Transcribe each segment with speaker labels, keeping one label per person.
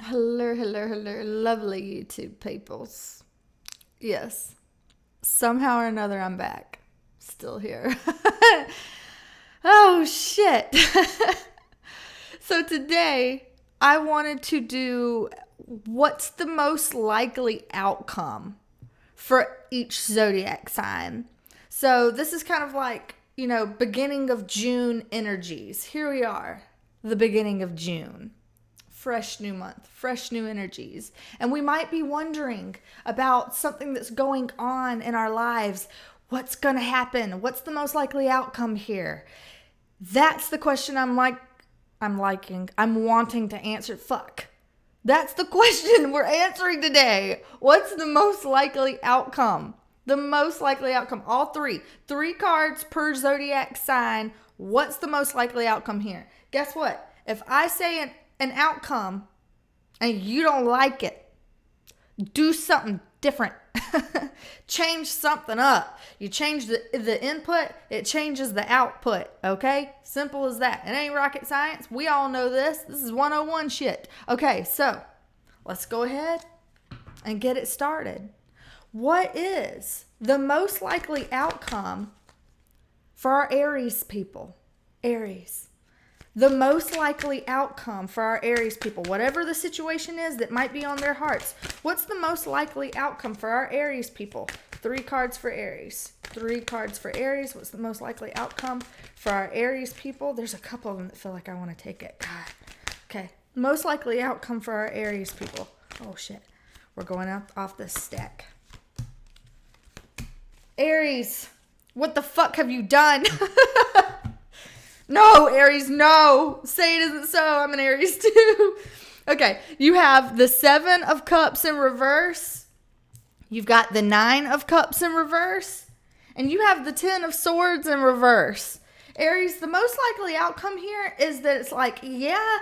Speaker 1: Hello, lovely YouTube peoples. Yes, somehow or another I'm back. Still here. Oh, shit. So today I wanted to do what's the most likely outcome for each zodiac sign. So this is kind of like, beginning of June energies. Here we are, the beginning of June. Fresh new month, fresh new energies. And we might be wondering about something that's going on in our lives. What's going to happen? What's the most likely outcome here? That's the question I'm wanting to answer. Fuck. That's the question we're answering today. What's the most likely outcome? The most likely outcome. All three. 3 cards per zodiac sign. What's the most likely outcome here? Guess what? If I say an outcome and you don't like it, do something different. Change something up. You change the input, it changes the output. Okay? Simple as that. It ain't rocket science. We all know this. This is 101 shit. Okay, so let's go ahead and get it started. What is the most likely outcome for our Aries people? Aries. The most likely outcome for our Aries people, whatever the situation is that might be on their hearts, what's the most likely outcome for our Aries people? 3 cards for Aries. 3 cards for Aries. What's the most likely outcome for our Aries people? There's a couple of them that feel like I want to take it. God. Okay. Most likely outcome for our Aries people. Oh, shit. We're going off this stack. Aries, what the fuck have you done? No, Aries, no. Say it isn't so. I'm an Aries too. Okay, you have the 7 of Cups in reverse. You've got the 9 of Cups in reverse. And you have the 10 of Swords in reverse. Aries, the most likely outcome here is that it's like, yeah,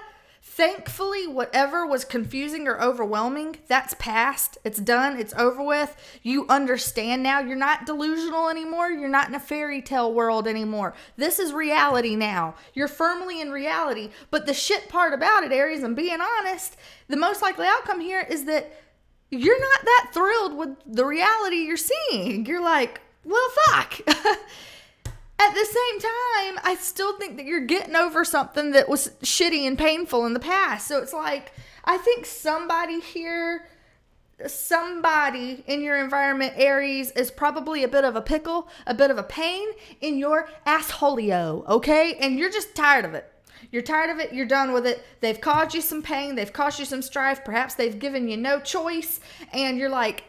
Speaker 1: thankfully, whatever was confusing or overwhelming, that's past. It's done. It's over with. You understand now. You're not delusional anymore. You're not in a fairy tale world anymore. This is reality now. You're firmly in reality. But the shit part about it, Aries, I'm being honest, the most likely outcome here is that you're not that thrilled with the reality you're seeing. You're like, well, fuck. At the same time, I still think that you're getting over something that was shitty and painful in the past. So it's like, I think somebody in your environment, Aries, is probably a bit of a pickle, a bit of a pain in your assholio, okay? And you're just tired of it. You're tired of it. You're done with it. They've caused you some pain. They've caused you some strife. Perhaps they've given you no choice. And you're like,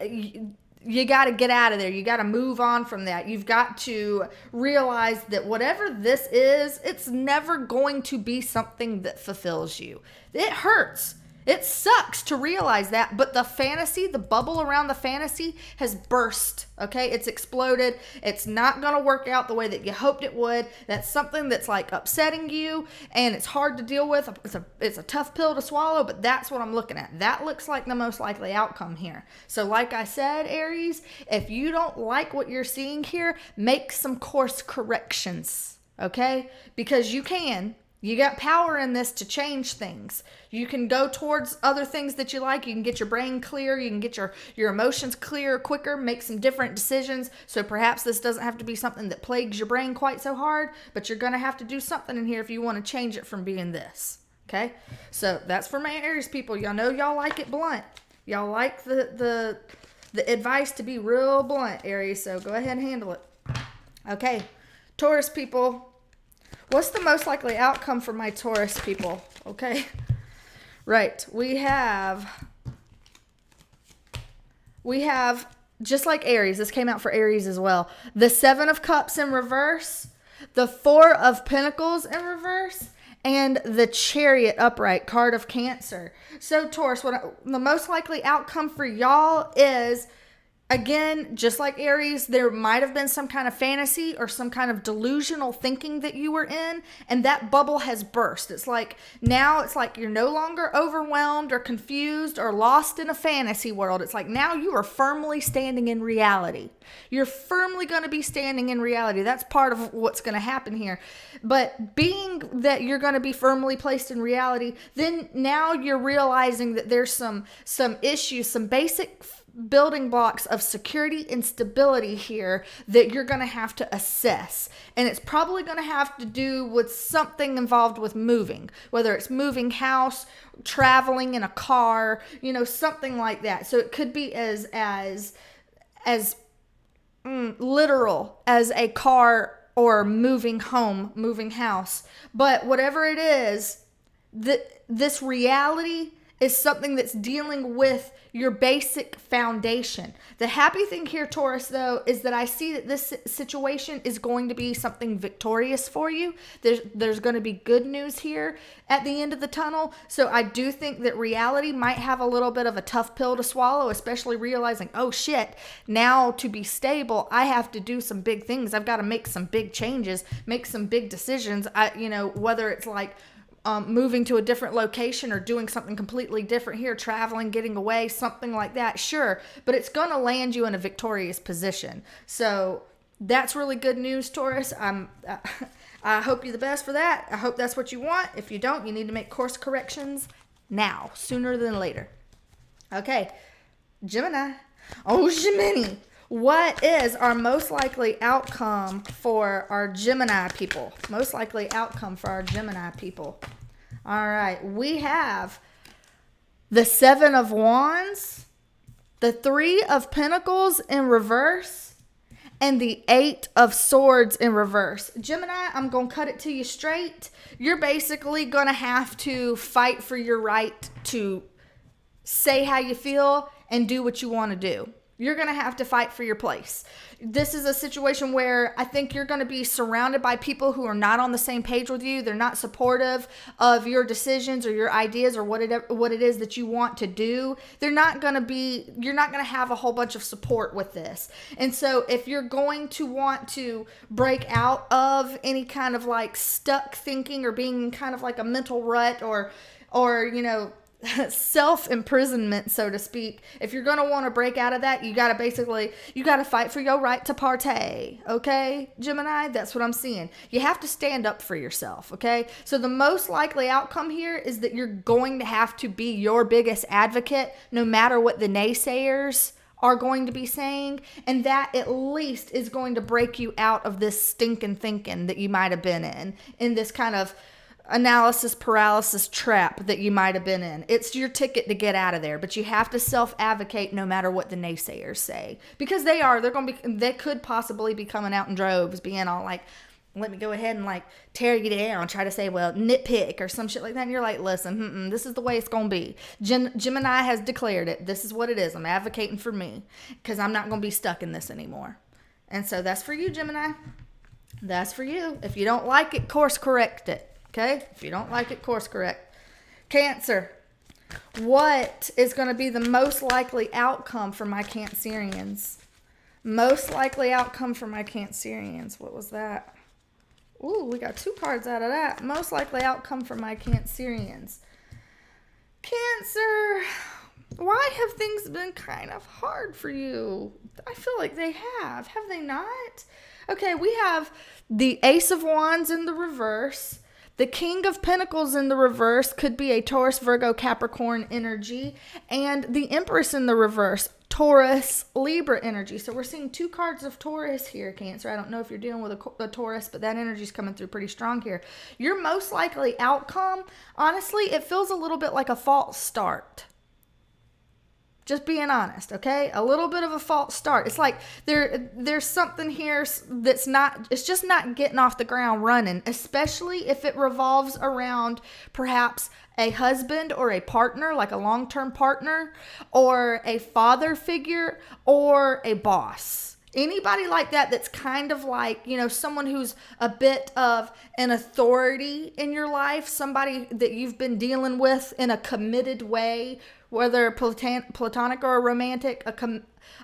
Speaker 1: you got to get out of there. You got to move on from that. You've got to realize that whatever this is, it's never going to be something that fulfills you. It hurts. It sucks to realize that, but the fantasy, the bubble around the fantasy has burst, okay? It's exploded. It's not going to work out the way that you hoped it would. That's something that's like upsetting you, and it's hard to deal with. It's a tough pill to swallow, but that's what I'm looking at. That looks like the most likely outcome here. So like I said, Aries, if you don't like what you're seeing here, make some course corrections, okay? Because you can. You got power in this to change things. You can go towards other things that you like. You can get your brain clear. You can get your emotions clear quicker, make some different decisions. So perhaps this doesn't have to be something that plagues your brain quite so hard, but you're going to have to do something in here if you want to change it from being this. Okay? So that's for my Aries people. Y'all know y'all like it blunt. Y'all like the advice to be real blunt, Aries. So go ahead and handle it. Okay. Taurus people. What's the most likely outcome for my Taurus people? Okay. Right. We have, just like Aries, this came out for Aries as well, the 7 of Cups in reverse, the 4 of Pentacles in reverse, and the Chariot upright, card of Cancer. So Taurus, the most likely outcome for y'all is Again, just like Aries, there might have been some kind of fantasy or some kind of delusional thinking that you were in, and that bubble has burst. It's like now it's like you're no longer overwhelmed or confused or lost in a fantasy world. It's like now you are firmly standing in reality. You're firmly going to be standing in reality. That's part of what's going to happen here. But being that you're going to be firmly placed in reality, then now you're realizing that there's some issues, some basic building blocks of security and stability here that you're going to have to assess. And it's probably going to have to do with something involved with moving, whether it's moving house, traveling in a car, something like that. So it could be as literal as a car or moving home, moving house. But whatever it is, this reality is something that's dealing with your basic foundation. The happy thing here, Taurus, though, is that I see that this situation is going to be something victorious for you. There's going to be good news here at the end of the tunnel. So I do think that reality might have a little bit of a tough pill to swallow, especially realizing, oh shit, now to be stable, I have to do some big things. I've got to make some big changes, make some big decisions. Whether it's like moving to a different location or doing something completely different here, traveling, getting away, something like that, sure. But it's going to land you in a victorious position. So that's really good news, Taurus. I hope you the best for that. I hope that's what you want. If you don't, you need to make course corrections now, sooner than later. Okay, Gemini. Oh, Gemini. What is our most likely outcome for our Gemini people? Most likely outcome for our Gemini people. All right. We have the 7 of Wands, the 3 of Pentacles in reverse, and the 8 of Swords in reverse. Gemini, I'm going to cut it to you straight. You're basically going to have to fight for your right to say how you feel and do what you want to do. You're going to have to fight for your place. This is a situation where I think you're going to be surrounded by people who are not on the same page with you. They're not supportive of your decisions or your ideas or what it is that you want to do. You're not going to have a whole bunch of support with this. And so if you're going to want to break out of any kind of like stuck thinking or being kind of like a mental rut or self-imprisonment, so to speak, if you're going to want to break out of that, you got to fight for your right to partay. Okay, Gemini, that's what I'm seeing. You have to stand up for yourself. Okay, so the most likely outcome here is that you're going to have to be your biggest advocate, no matter what the naysayers are going to be saying, and that at least is going to break you out of this stinking thinking that you might have been in this kind of analysis paralysis trap that you might have been in. It's your ticket to get out of there, but you have to self-advocate no matter what the naysayers say, because they could possibly be coming out in droves being all like, let me go ahead and like tear you down, try to say, well, nitpick or some shit like that. And you're like, listen, this is the way it's going to be. Gemini has declared it. This is what it is. I'm advocating for me because I'm not going to be stuck in this anymore. And so that's for you, Gemini. That's for you. If you don't like it, course correct it. Okay, if you don't like it, course correct. Cancer. What is going to be the most likely outcome for my Cancerians? Most likely outcome for my Cancerians. What was that? Ooh, we got 2 cards out of that. Most likely outcome for my Cancerians. Cancer. Why have things been kind of hard for you? I feel like they have. Have they not? Okay, we have the Ace of Wands in the reverse. The King of Pentacles in the reverse could be a Taurus, Virgo, Capricorn energy. And the Empress in the reverse, Taurus, Libra energy. So we're seeing 2 cards of Taurus here, Cancer. I don't know if you're dealing with a Taurus, but that energy is coming through pretty strong here. Your most likely outcome, honestly, it feels a little bit like a false start. Just being honest, okay? A little bit of a false start. It's like there's something here that's not, it's just not getting off the ground running, especially if it revolves around perhaps a husband or a partner, like a long-term partner, or a father figure, or a boss. Anybody like that that's kind of like, you know, someone who's a bit of an authority in your life, somebody that you've been dealing with in a committed way, whether platonic or romantic,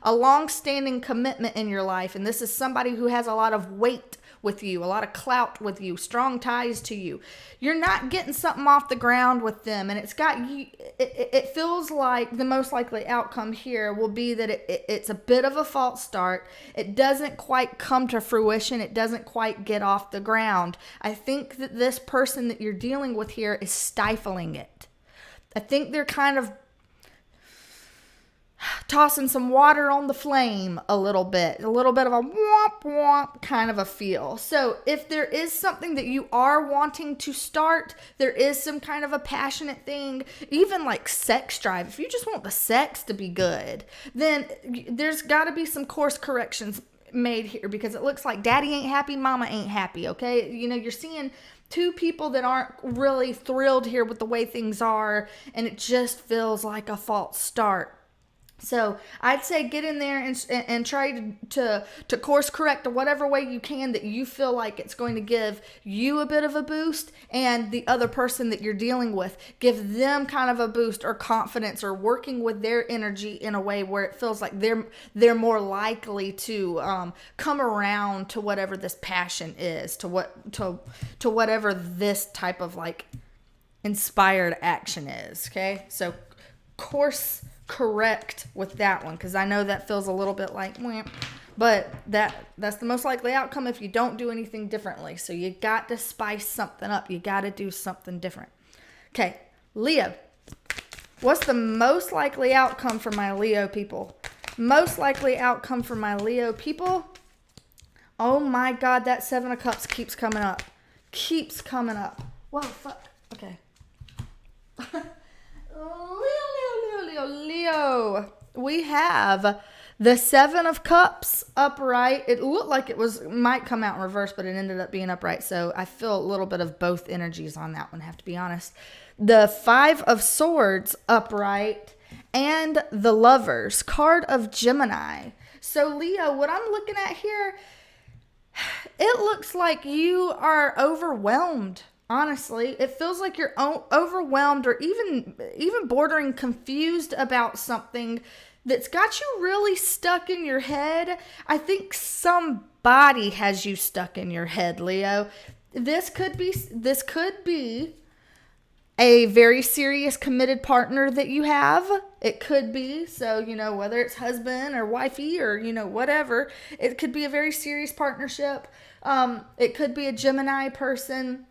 Speaker 1: a long-standing commitment in your life. And this is somebody who has a lot of weight with you, a lot of clout with you, strong ties to you. You're not getting something off the ground with them, and it's got you. It feels like the most likely outcome here will be that it's a bit of a false start. It doesn't quite come to fruition. It doesn't quite get off the ground. I think that this person that you're dealing with here is stifling it. I think they're kind of tossing some water on the flame a little bit of a womp womp kind of a feel. So if there is something that you are wanting to start, there is some kind of a passionate thing, even like sex drive. If you just want the sex to be good, then there's got to be some course corrections made here, because it looks like daddy ain't happy, mama ain't happy. Okay. You know, you're seeing two people that aren't really thrilled here with the way things are, and it just feels like a false start. So I'd say get in there and try to course correct in whatever way you can that you feel like it's going to give you a bit of a boost, and the other person that you're dealing with, give them kind of a boost or confidence, or working with their energy in a way where it feels like they're more likely to come around to whatever this passion is, to whatever this type of like inspired action is. Okay, so course correct with that one, because I know that feels a little bit like wimp, but that's the most likely outcome if you don't do anything differently. So you got to spice something up. You got to do something different. Okay, Leo. What's the most likely outcome for my Leo people? Most likely outcome for my Leo people. Oh my God, that Seven of Cups keeps coming up. Keeps coming up. Whoa, fuck. Okay. Leo. We have the Seven of Cups upright. It looked like might come out in reverse, but it ended up being upright. So I feel a little bit of both energies on that one, have to be honest. The Five of Swords upright, and the Lovers card of Gemini. So Leo, what I'm looking at here, it looks like you are overwhelmed. Honestly, it feels like you're overwhelmed, or even bordering confused about something that's got you really stuck in your head. I think somebody has you stuck in your head, Leo. This could be a very serious committed partner that you have. It could be, so, you know, whether it's husband or wifey or, you know, whatever, it could be a very serious partnership. It could be a Gemini person.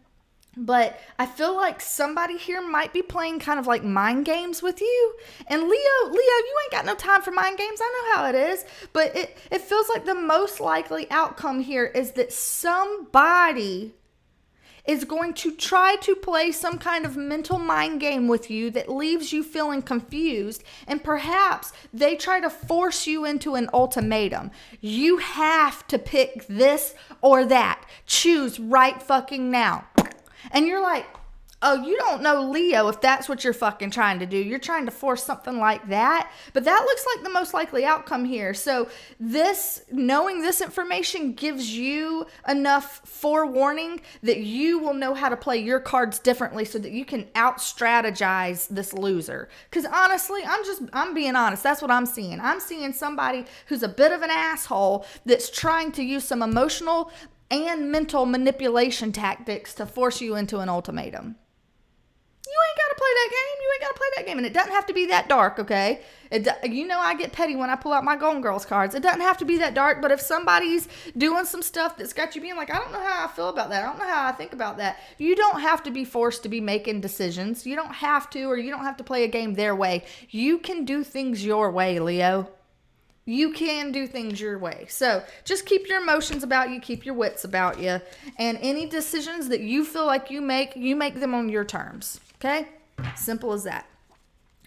Speaker 1: But I feel like somebody here might be playing kind of like mind games with you. And Leo, you ain't got no time for mind games. I know how it is. But it feels like the most likely outcome here is that somebody is going to try to play some kind of mental mind game with you that leaves you feeling confused. And perhaps they try to force you into an ultimatum. You have to pick this or that. Choose right fucking now. And you're like, oh, you don't know, Leo, if that's what you're fucking trying to do. You're trying to force something like that. But that looks like the most likely outcome here. So knowing this information gives you enough forewarning that you will know how to play your cards differently so that you can out-strategize this loser. Because honestly, I'm being honest. That's what I'm seeing. I'm seeing somebody who's a bit of an asshole that's trying to use some emotional and mental manipulation tactics to force you into an ultimatum. You ain't got to play that game. You ain't got to play that game. And it doesn't have to be that dark, okay? You know I get petty when I pull out my Golden Girls cards. It doesn't have to be that dark, but if somebody's doing some stuff that's got you being like, I don't know how I feel about that. I don't know how I think about that. You don't have to be forced to be making decisions. You don't have to, or you don't have to play a game their way. You can do things your way, Leo. You can do things your way. So just keep your emotions about you, keep your wits about you, and any decisions that you feel like you make them on your terms. Okay? Simple as that.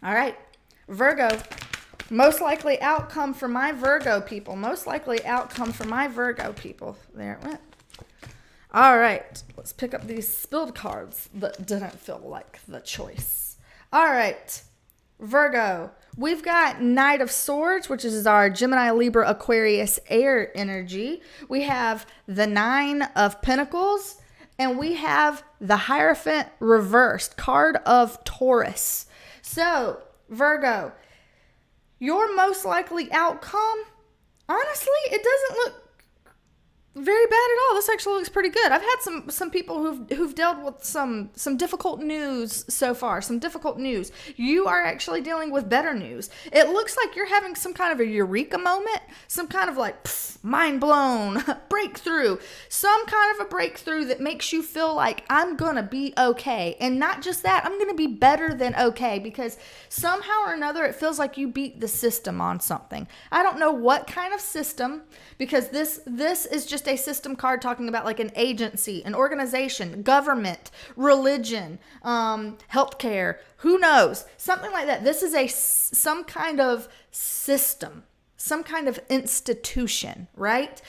Speaker 1: All right. Virgo. Most likely outcome for my Virgo people. Most likely outcome for my Virgo people. There it went. All right. Let's pick up these spilled cards that didn't feel like the choice. All right. Virgo. We've got Knight of Swords, which is our Gemini, Libra, Aquarius, air energy. We have the Nine of Pentacles, and we have the Hierophant reversed, card of Taurus. So, Virgo, your most likely outcome, honestly, it doesn't look very bad at all. This actually looks pretty good. I've had some people who've dealt with some difficult news so far. Some difficult news. You are actually dealing with better news. It looks like you're having some kind of a eureka moment, some kind of like mind blown breakthrough, some kind of a breakthrough that makes you feel like I'm gonna be okay, and not just that, I'm gonna be better than okay, because somehow or another it feels like you beat the system on something. I don't know what kind of system, because this is just a system card talking about like an agency, an organization, government, religion, healthcare, who knows, something like that. This is some kind of system, some kind of institution, right?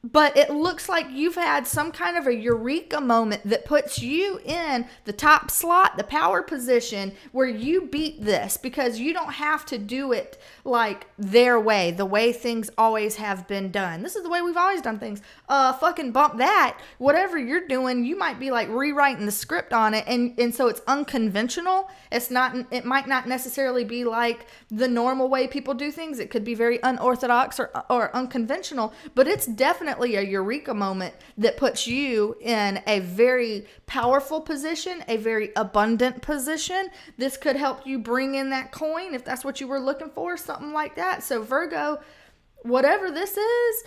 Speaker 1: But it looks like you've had some kind of a eureka moment that puts you in the top slot, the power position, where you beat this, because you don't have to do it like their way, the way things always have been done. This is the way we've always done things. Fucking bump that. Whatever you're doing, you might be like rewriting the script on it, and so it's unconventional. It might not necessarily be like the normal way people do things. It could be very unorthodox or unconventional, but it's definitely a eureka moment that puts you in a very powerful position, a very abundant position. This could help you bring in that coin if that's what you were looking for, something like that. So Virgo, whatever this is,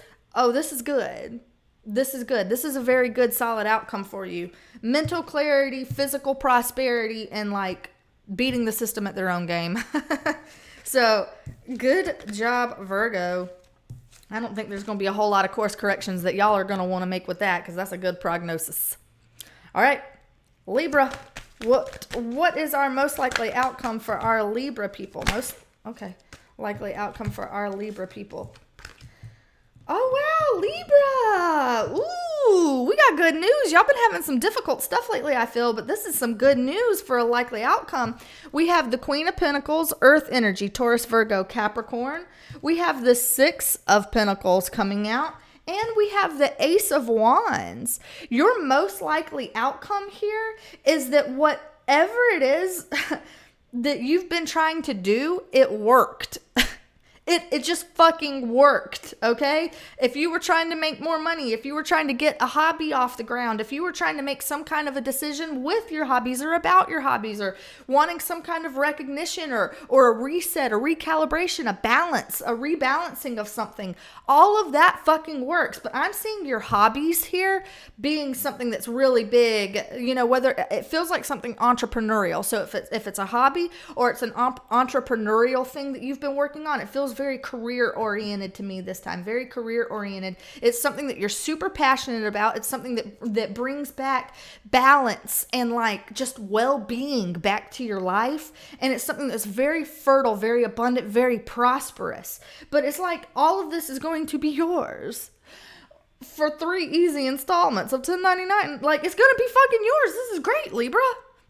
Speaker 1: this is good. This is good. This is a very good, solid outcome for you. Mental clarity, physical prosperity, and like beating the system at their own game. So good job, Virgo. I don't think there's going to be a whole lot of course corrections that y'all are going to want to make with that, because that's a good prognosis. All right, Libra. What is our most likely outcome for our Libra people? Likely outcome for our Libra people. Oh, wow, Libra. Ooh, we got good news. Y'all been having some difficult stuff lately, I feel, but this is some good news for a likely outcome. We have the Queen of Pentacles, Earth energy, Taurus, Virgo, Capricorn. We have the Six of Pentacles coming out, and we have the Ace of Wands. Your most likely outcome here is that whatever it is that you've been trying to do, it worked. It just fucking worked, okay? If you were trying to make more money, if you were trying to get a hobby off the ground, if you were trying to make some kind of a decision with your hobbies or about your hobbies, or wanting some kind of recognition or a reset, a recalibration, a balance, a rebalancing of something, all of that fucking works. But I'm seeing your hobbies here being something that's really big, whether it feels like something entrepreneurial. So if it's a hobby or it's an entrepreneurial thing that you've been working on, it feels very career oriented to me this time. Very career oriented. It's something that you're super passionate about. It's something that brings back balance and like just well-being back to your life. And it's something that's very fertile, very abundant, very prosperous. But it's like all of this is going to be yours for 3 easy installments of $10.99. Like, it's going to be fucking yours. This is great, Libra.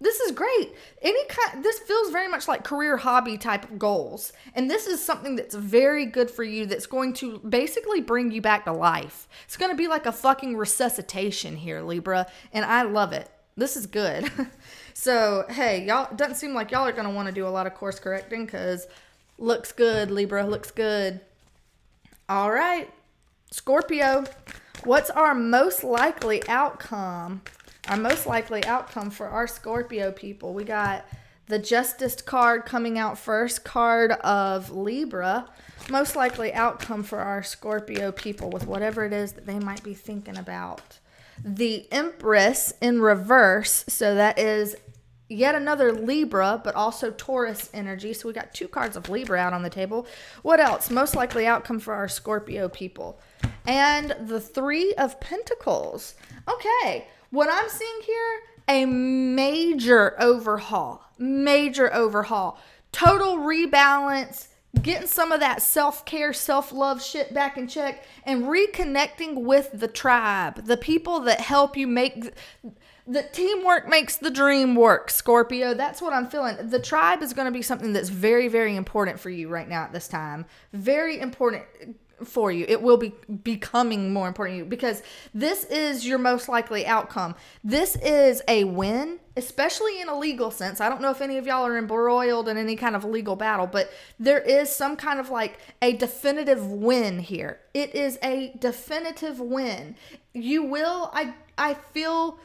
Speaker 1: This is great. This feels very much like career hobby type of goals. And this is something that's very good for you, that's going to basically bring you back to life. It's going to be like a fucking resuscitation here, Libra. And I love it. This is good. So, hey, y'all, it doesn't seem like y'all are going to want to do a lot of course correcting, because looks good, Libra, looks good. All right, Scorpio, what's our most likely outcome? Our most likely outcome for our Scorpio people. We got the Justice card coming out first, card of Libra. Most likely outcome for our Scorpio people with whatever it is that they might be thinking about. The Empress in reverse. So that is yet another Libra, but also Taurus energy. So we got 2 cards of Libra out on the table. What else? Most likely outcome for our Scorpio people. And the Three of Pentacles. Okay. What I'm seeing here, a major overhaul, total rebalance, getting some of that self-care, self-love shit back in check, and reconnecting with the tribe, the people that help you make, The teamwork makes the dream work, Scorpio. That's what I'm feeling. The tribe is going to be something that's very, very important for you right now at this time. Very important for you. It will be becoming more important to you because this is your most likely outcome. This is a win, especially in a legal sense. I don't know if any of y'all are embroiled in any kind of legal battle, but there is some kind of like a definitive win here. It is a definitive win. You will, I feel,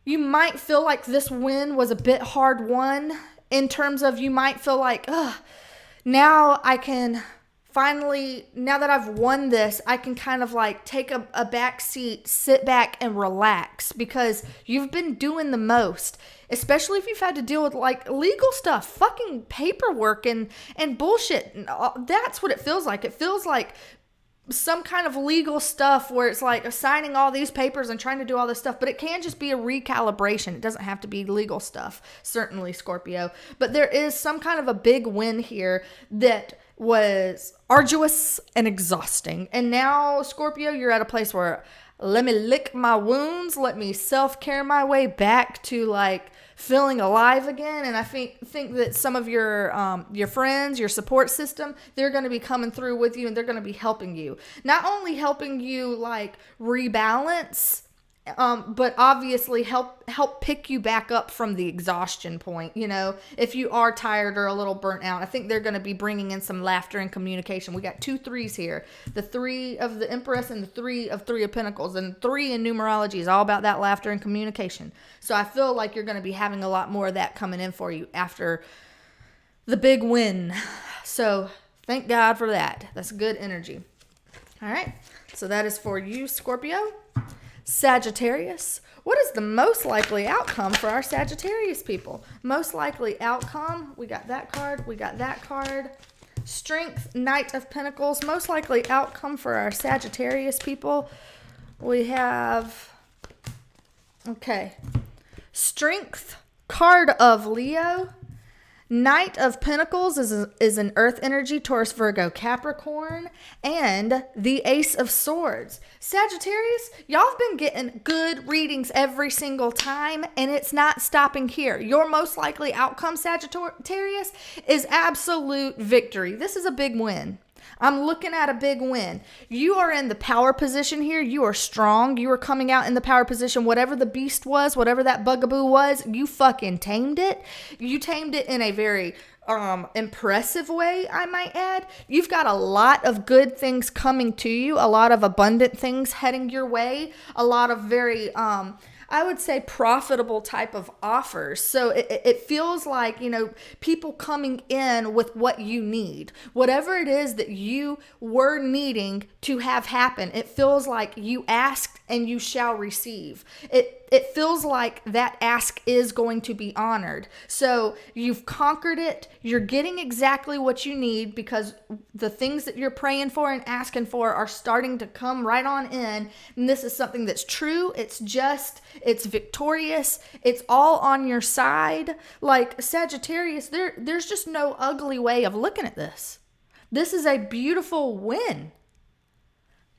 Speaker 1: you might feel like this win was a bit hard won in terms of you might feel like, now I can finally, now that I've won this, I can kind of like take a back seat, sit back and relax because you've been doing the most, especially if you've had to deal with like legal stuff, fucking paperwork and bullshit. That's what it feels like. It feels like some kind of legal stuff where it's like signing all these papers and trying to do all this stuff, but it can just be a recalibration. It doesn't have to be legal stuff, certainly, Scorpio. But there is some kind of a big win here that was arduous and exhausting. And now, Scorpio, you're at a place where let me lick my wounds, let me self-care my way back to like feeling alive again. And I think that some of your friends, your support system, they're going to be coming through with you and they're going to be helping you. Not only helping you like rebalance, but obviously help pick you back up from the exhaustion point. You know, if you are tired or a little burnt out, I think they're going to be bringing in some laughter and communication. We got 2 3s here, the 3 of the Empress and the 3 of Pentacles, and 3 in numerology is all about that laughter and communication. So I feel like you're going to be having a lot more of that coming in for you after the big win. So thank God for that. That's good energy. All right. So that is for you, Scorpio. Sagittarius. What is the most likely outcome for our Sagittarius people? Most likely outcome. We got that card. We got that card. Strength, Knight of Pentacles. Most likely outcome for our Sagittarius people. We have, okay, Strength, card of Leo. Knight of Pentacles is an earth energy, Taurus, Virgo, Capricorn, and the Ace of Swords. Sagittarius, y'all have been getting good readings every single time, and it's not stopping here. Your most likely outcome, Sagittarius, is absolute victory. This is a big win. I'm looking at a big win. You are in the power position here. You are strong. You are coming out in the power position. Whatever the beast was, whatever that bugaboo was, you fucking tamed it. You tamed it in a very impressive way, I might add. You've got a lot of good things coming to you, a lot of abundant things heading your way, a lot of very I would say profitable type of offers. So it feels like, you know, people coming in with what you need. Whatever it is that you were needing to have happen, it feels like you asked and you shall receive. It feels like that ask is going to be honored. So you've conquered it. You're getting exactly what you need because the things that you're praying for and asking for are starting to come right on in. And this is something that's true. It's just, it's victorious. It's all on your side. Like Sagittarius, there's just no ugly way of looking at this. This is a beautiful win.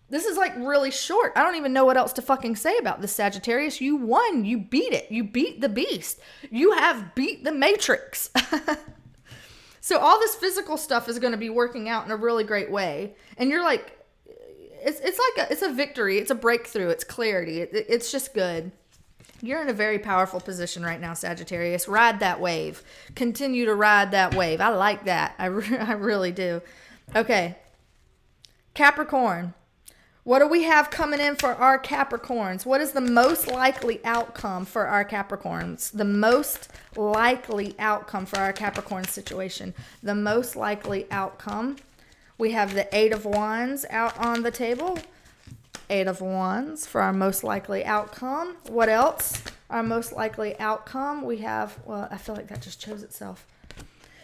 Speaker 1: This is like really short. I don't even know what else to fucking say about this, Sagittarius. You won. You beat it. You beat the beast. You have beat the Matrix. So all this physical stuff is going to be working out in a really great way. And you're like, it's a victory. It's a breakthrough. It's clarity. It's just good. You're in a very powerful position right now, Sagittarius. Ride that wave. Continue to ride that wave. I like that. I really do. Okay. Capricorn. What do we have coming in for our Capricorns? What is the most likely outcome for our Capricorns? The most likely outcome for our Capricorn situation. The most likely outcome. We have the 8 of Wands out on the table. 8 of Wands for our most likely outcome. What else? Our most likely outcome. We have, well, I feel like that just chose itself.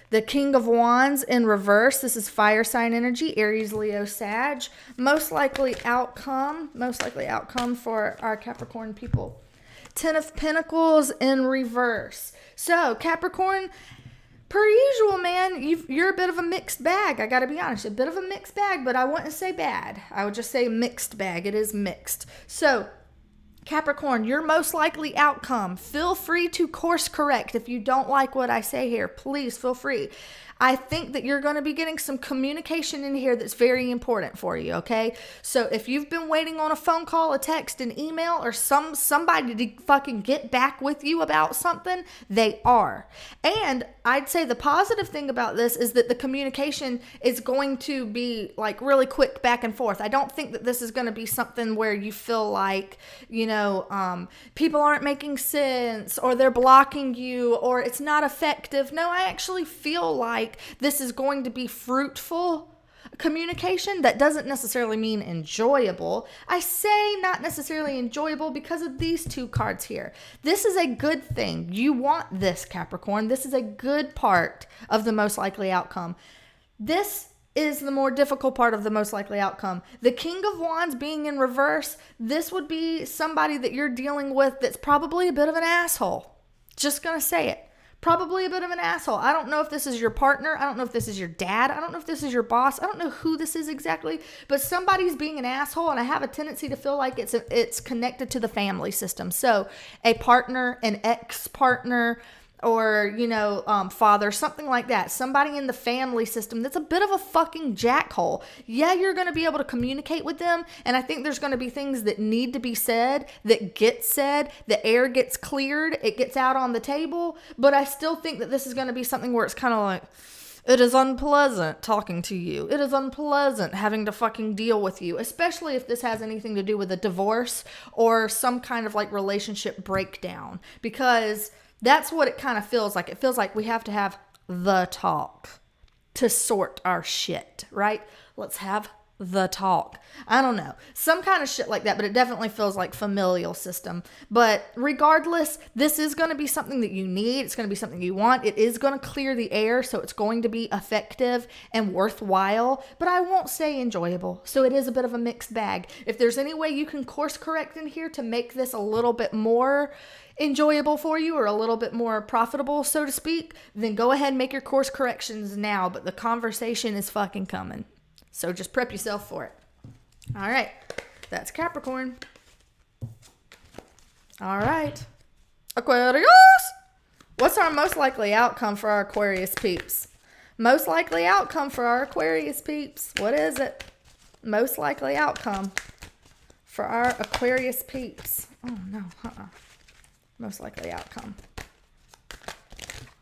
Speaker 1: The King of Wands in reverse. This is fire sign energy. Aries, Leo, Sag. Most likely outcome for our Capricorn people. 10 of Pentacles in reverse. So Capricorn, per usual, man, you're a bit of a mixed bag. I got to be honest, a bit of a mixed bag, but I wouldn't say bad. I would just say mixed bag. It is mixed. So Capricorn, your most likely outcome. Feel free to course correct. If you don't like what I say here, please feel free. I think that you're going to be getting some communication in here that's very important for you, okay? So if you've been waiting on a phone call, a text, an email, or somebody to fucking get back with you about something, they are. And I'd say the positive thing about this is that the communication is going to be like really quick back and forth. I don't think that this is going to be something where you feel like, people aren't making sense or they're blocking you or it's not effective. No, I actually feel like this is going to be fruitful communication. That doesn't necessarily mean enjoyable. I say not necessarily enjoyable because of these two cards here. This is a good thing. You want this, Capricorn. This is a good part of the most likely outcome. This is the more difficult part of the most likely outcome. The King of Wands being in reverse, this would be somebody that you're dealing with that's probably a bit of an asshole. Just gonna say it. Probably a bit of an asshole. I don't know if this is your partner. I don't know if this is your dad. I don't know if this is your boss. I don't know who this is exactly, but somebody's being an asshole, and I have a tendency to feel like it's connected to the family system. So a partner, an ex-partner, or, father, something like that. Somebody in the family system that's a bit of a fucking jackhole. Yeah, you're going to be able to communicate with them, and I think there's going to be things that need to be said, that get said, the air gets cleared, it gets out on the table, but I still think that this is going to be something where it's kind of like, it is unpleasant talking to you. It is unpleasant having to fucking deal with you, especially if this has anything to do with a divorce or some kind of like relationship breakdown, because that's what it kind of feels like. It feels like we have to have the talk to sort our shit, right? Let's have the talk. I don't know. Some kind of shit like that, but it definitely feels like familial system. But regardless, this is going to be something that you need. It's going to be something you want. It is going to clear the air, so it's going to be effective and worthwhile, but I won't say enjoyable. So it is a bit of a mixed bag. If there's any way you can course correct in here to make this a little bit more enjoyable for you or a little bit more profitable, so to speak, then go ahead and make your course corrections now, but the conversation is fucking coming. So just prep yourself for it. All right. That's Capricorn. All right. Aquarius. What's our most likely outcome for our Aquarius peeps? Most likely outcome for our Aquarius peeps. What is it? Most likely outcome for our Aquarius peeps. Oh, no. Most likely outcome.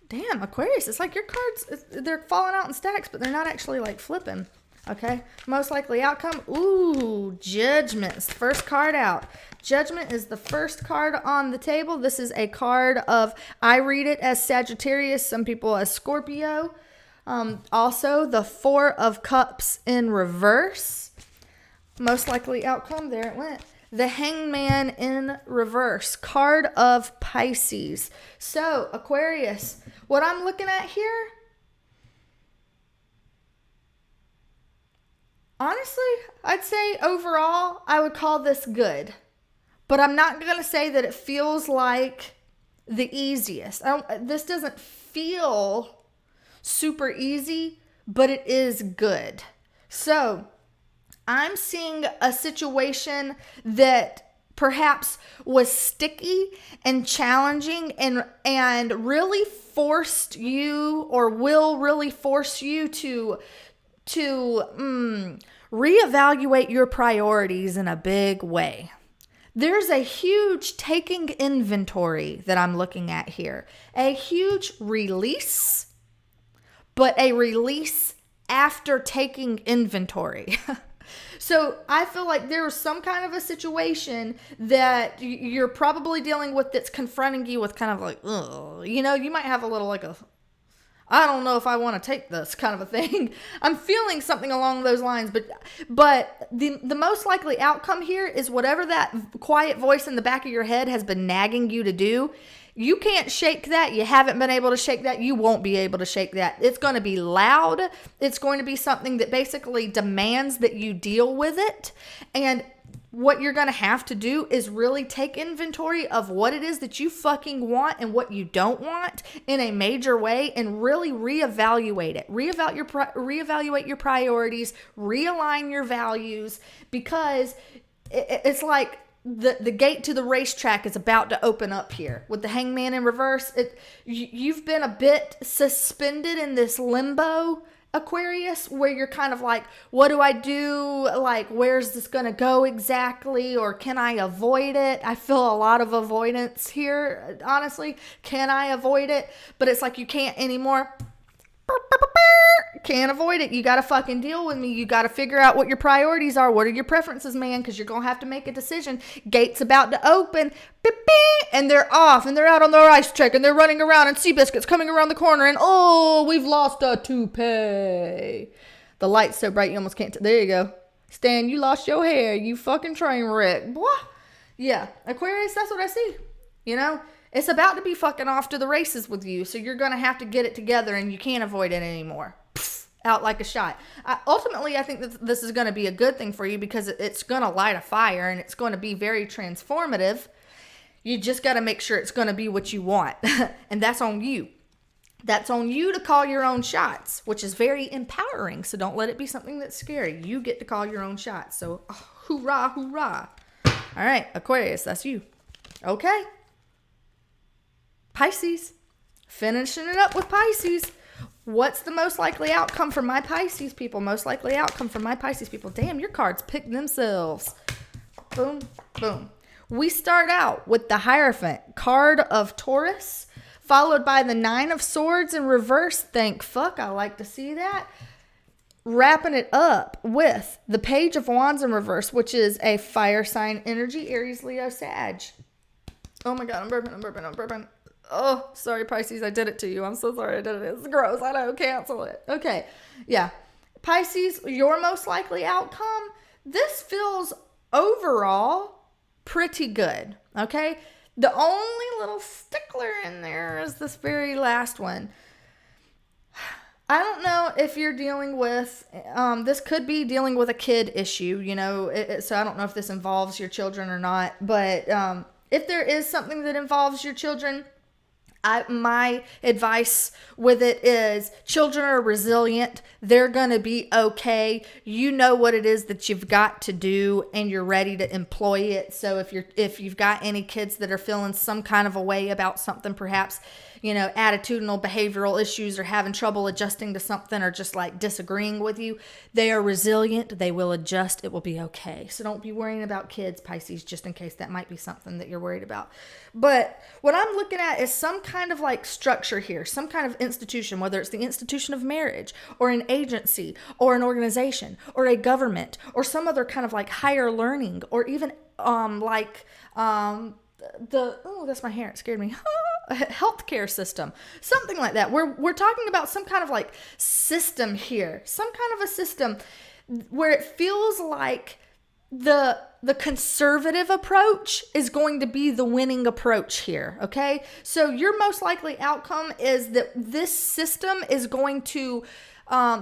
Speaker 1: Damn, Aquarius. It's like your cards, they're falling out in stacks, but they're not actually like flipping. Okay, most likely outcome. Ooh, Judgment's first card out. Judgment is the first card on the table. This is a card of, I read it as Sagittarius, some people as Scorpio. Also, the Four of Cups in reverse. Most likely outcome, there it went. The Hangman in reverse, card of Pisces. So, Aquarius, what I'm looking at here, honestly, I'd say overall, I would call this good. But I'm not going to say that it feels like the easiest. This doesn't feel super easy, but it is good. So, I'm seeing a situation that perhaps was sticky and challenging and really forced you, or will really force you to reevaluate your priorities in a big way. There's a huge taking inventory that I'm looking at here. A huge release, but a release after taking inventory. So I feel like there was some kind of a situation that you're probably dealing with that's confronting you with kind of like, ugh, you might have a little like a, I don't know if I want to take this kind of a thing. I'm feeling something along those lines, but the most likely outcome here is whatever that quiet voice in the back of your head has been nagging you to do. You can't shake that. You haven't been able to shake that. You won't be able to shake that. It's going to be loud. It's going to be something that basically demands that you deal with it. And what you're going to have to do is really take inventory of what it is that you fucking want and what you don't want in a major way, and really reevaluate it. Reevaluate your priorities, realign your values, because it's like the gate to the racetrack is about to open up here with the Hangman in reverse. You've been a bit suspended in this limbo, Aquarius, where you're kind of like, what do I do? Like, where's this going to go exactly? Or can I avoid it? I feel a lot of avoidance here, honestly. Can I avoid it? But it's like you can't anymore. Can't avoid it. You got to fucking deal with me. You got to figure out what your priorities are. What are your preferences, man? Because you're going to have to make a decision. Gate's about to open. And they're off. And they're out on the racetrack. And they're running around. And Seabiscuit's coming around the corner. And oh, we've lost a toupee. The light's so bright you almost can't. There you go. Stan, you lost your hair. You fucking train wreck. Boy. Yeah. Aquarius, that's what I see. You know? It's about to be fucking off to the races with you. So you're going to have to get it together and you can't avoid it anymore. Out like a shot. Ultimately, I think that this is going to be a good thing for you because it's going to light a fire and it's going to be very transformative. You just got to make sure it's going to be what you want. And that's on you. That's on you to call your own shots, which is very empowering. So don't let it be something that's scary. You get to call your own shots. So hoorah, hoorah. All right, Aquarius, that's you. Okay. Pisces. Finishing it up with Pisces. What's the most likely outcome for my Pisces people? Most likely outcome for my Pisces people. Damn, your cards pick themselves. Boom, boom. We start out with the Hierophant, card of Taurus, followed by the Nine of Swords in reverse. Thank fuck, I like to see that. Wrapping it up with the Page of Wands in reverse, which is a fire sign energy, Aries, Leo, Sag. Oh my God, I'm burping. Oh, sorry, Pisces, I did it to you. I'm so sorry I did it. It's gross. I know. Cancel it. Okay. Yeah. Pisces, your most likely outcome. This feels overall pretty good. Okay. The only little stickler in there is this very last one. I don't know if you're dealing with, this could be dealing with a kid issue, you know, so I don't know if this involves your children or not, but if there is something that involves your children, my advice with it is children are resilient. They're going to be okay. You know what it is that you've got to do and you're ready to employ it. So if you've got any kids that are feeling some kind of a way about something, perhaps, you know, attitudinal behavioral issues or having trouble adjusting to something or just like disagreeing with you, they are resilient. They will adjust. It will be okay. So don't be worrying about kids, Pisces, just in case that might be something that you're worried about. But what I'm looking at is some kind of like structure here, some kind of institution, whether it's the institution of marriage or an agency or an organization or a government or some other kind of like higher learning or even that's my hair. It scared me. Healthcare system, something like that. We're talking about some kind of like system here, some kind of a system where it feels like the conservative approach is going to be the winning approach here. Okay. So your most likely outcome is that this system is going to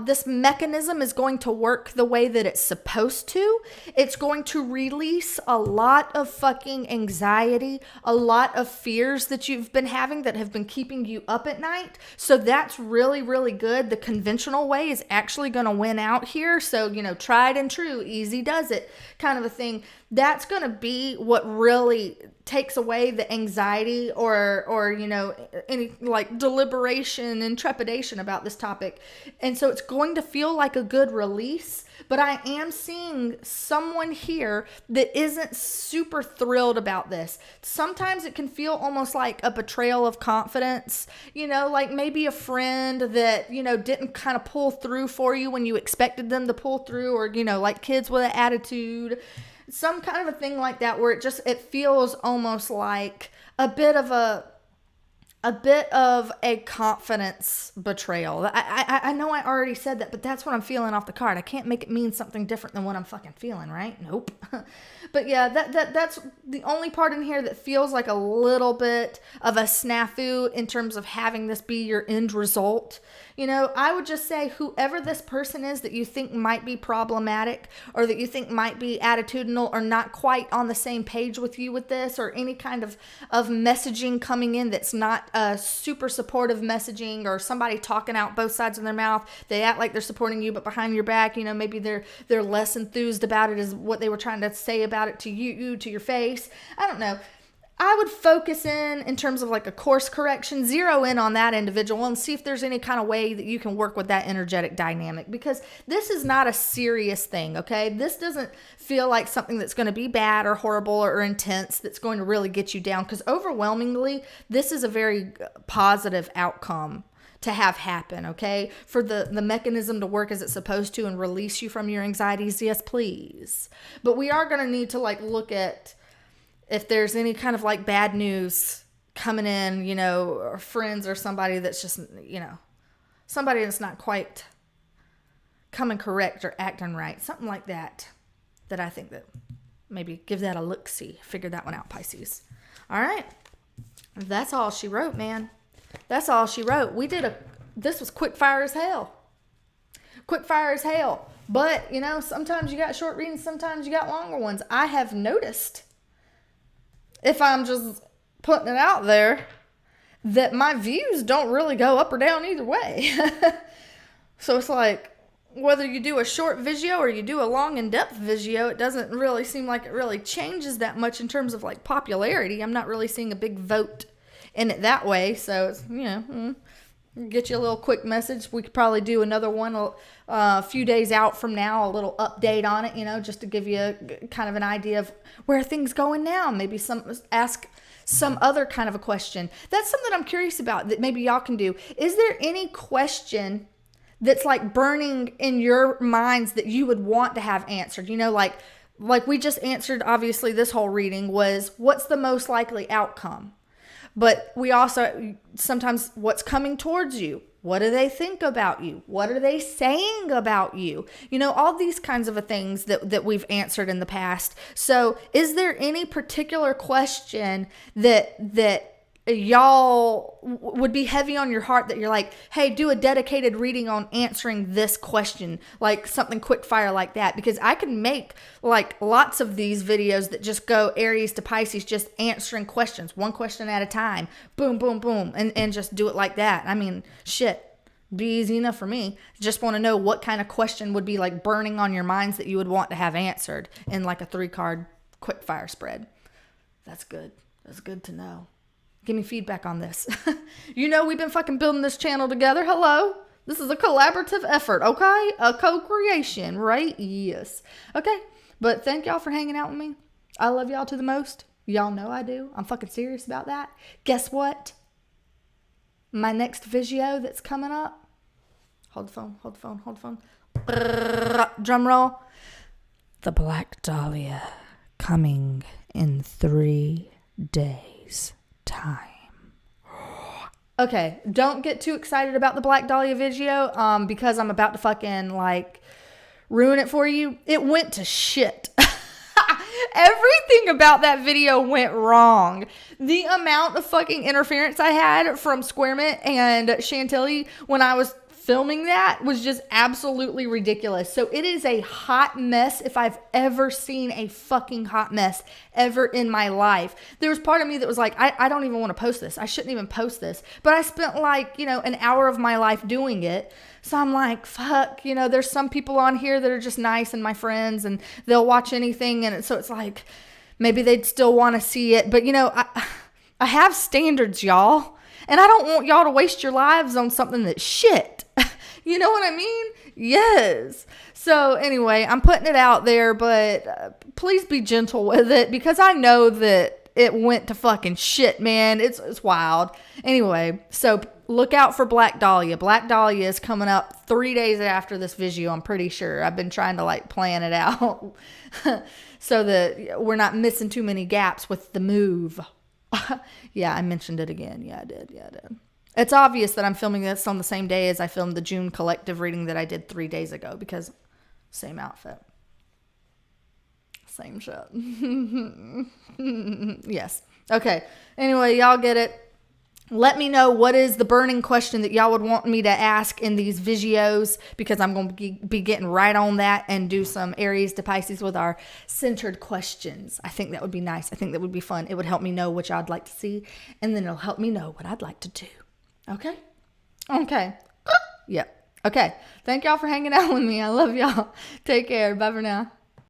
Speaker 1: this mechanism is going to work the way that it's supposed to. It's going to release a lot of fucking anxiety, a lot of fears that you've been having that have been keeping you up at night. So that's really, really good. The conventional way is actually going to win out here. So, you know, tried and true, easy does it kind of a thing. That's going to be what really takes away the anxiety or you know, any like deliberation and trepidation about this topic. And so it's going to feel like a good release, but I am seeing someone here that isn't super thrilled about this. Sometimes it can feel almost like a betrayal of confidence, you know, like maybe a friend that, you know, didn't kind of pull through for you when you expected them to pull through, or, you know, like kids with an attitude. Some kind of a thing like that where it feels almost like a bit of a confidence betrayal. I know I already said that, but that's what I'm feeling off the card. I can't make it mean something different than what I'm fucking feeling, right? Nope. But yeah, that's the only part in here that feels like a little bit of a snafu in terms of having this be your end result. You know, I would just say whoever this person is that you think might be problematic or that you think might be attitudinal or not quite on the same page with you with this, or any kind of messaging coming in that's not super supportive messaging, or somebody talking out both sides of their mouth. They act like they're supporting you, but behind your back, you know, maybe they're less enthused about it as what they were trying to say about it to you, to your face. I don't know. I would focus in terms of like a course correction, zero in on that individual and see if there's any kind of way that you can work with that energetic dynamic, because this is not a serious thing, okay? This doesn't feel like something that's going to be bad or horrible or intense that's going to really get you down, because overwhelmingly, this is a very positive outcome to have happen, okay? For the mechanism to work as it's supposed to and release you from your anxieties, yes, please. But we are going to need to like look at if there's any kind of like bad news coming in, you know, or friends or somebody that's just, you know, somebody that's not quite coming correct or acting right. Something like that, that I think that maybe give that a look-see. Figure that one out, Pisces. All right. That's all she wrote, man. That's all she wrote. This was quick fire as hell. Quick fire as hell. But, you know, sometimes you got short readings, sometimes you got longer ones. I have noticed, if I'm just putting it out there, that my views don't really go up or down either way. So it's like, whether you do a short video or you do a long in-depth video, it doesn't really seem like it really changes that much in terms of like popularity. I'm not really seeing a big vote in it that way. So it's, you know, get you a little quick message. We could probably do another one a few days out from now, a little update on it, you know, just to give you kind of an idea of where things going now. Maybe ask some other kind of a question. That's something I'm curious about that maybe y'all can do. Is there any question that's like burning in your minds that you would want to have answered? You know, like we just answered, obviously this whole reading was, what's the most likely outcome? But we also, sometimes what's coming towards you? What do they think about you? What are they saying about you? You know, all these kinds of things that we've answered in the past. So is there any particular question that y'all would be heavy on your heart that you're like, hey, do a dedicated reading on answering this question, like something quick fire like that? Because I can make like lots of these videos that just go Aries to Pisces, just answering questions, one question at a time, boom, boom, boom, and just do it like that. I mean, shit, be easy enough for me. Just want to know what kind of question would be like burning on your minds that you would want to have answered in like a 3-card quick fire spread. That's good. That's good to know. Give me feedback on this. You know, we've been fucking building this channel together. Hello. This is a collaborative effort, okay? A co-creation, right? Yes. Okay. But thank y'all for hanging out with me. I love y'all to the most. Y'all know I do. I'm fucking serious about that. Guess what? My next video that's coming up. Hold the phone. Drum roll. The Black Dahlia coming in 3 days. Time. Okay, don't get too excited about the Black Dahlia video because I'm about to fucking like ruin it for you. It went to shit. Everything about that video went wrong. The amount of fucking interference I had from Squaremint and Chantilly when I was filming that was just absolutely ridiculous. So it is a hot mess if I've ever seen a fucking hot mess ever in my life. There was part of me that was like, I don't even want to post this. I shouldn't even post this. But I spent like, you know, an hour of my life doing it. So I'm like, fuck, you know, there's some people on here that are just nice and my friends and they'll watch anything. And so it's like, maybe they'd still want to see it. But, you know, I have standards, y'all. And I don't want y'all to waste your lives on something that's shit. You know what I mean? Yes. So anyway, I'm putting it out there, but please be gentle with it because I know that it went to fucking shit, man. It's wild. Anyway, so look out for Black Dahlia. Black Dahlia is coming up 3 days after this video, I'm pretty sure. I've been trying to like plan it out so that we're not missing too many gaps with the move. Yeah, I mentioned it again. Yeah, I did. It's obvious that I'm filming this on the same day as I filmed the June collective reading that I did 3 days ago because same outfit. Same shit. Yes. Okay. Anyway, y'all get it. Let me know what is the burning question that y'all would want me to ask in these videos, because I'm going to be getting right on that and do some Aries to Pisces with our centered questions. I think that would be nice. I think that would be fun. It would help me know what y'all would like to see, and then it'll help me know what I'd like to do. Okay? Okay. Yep. Okay. Thank y'all for hanging out with me. I love y'all. Take care. Bye for now.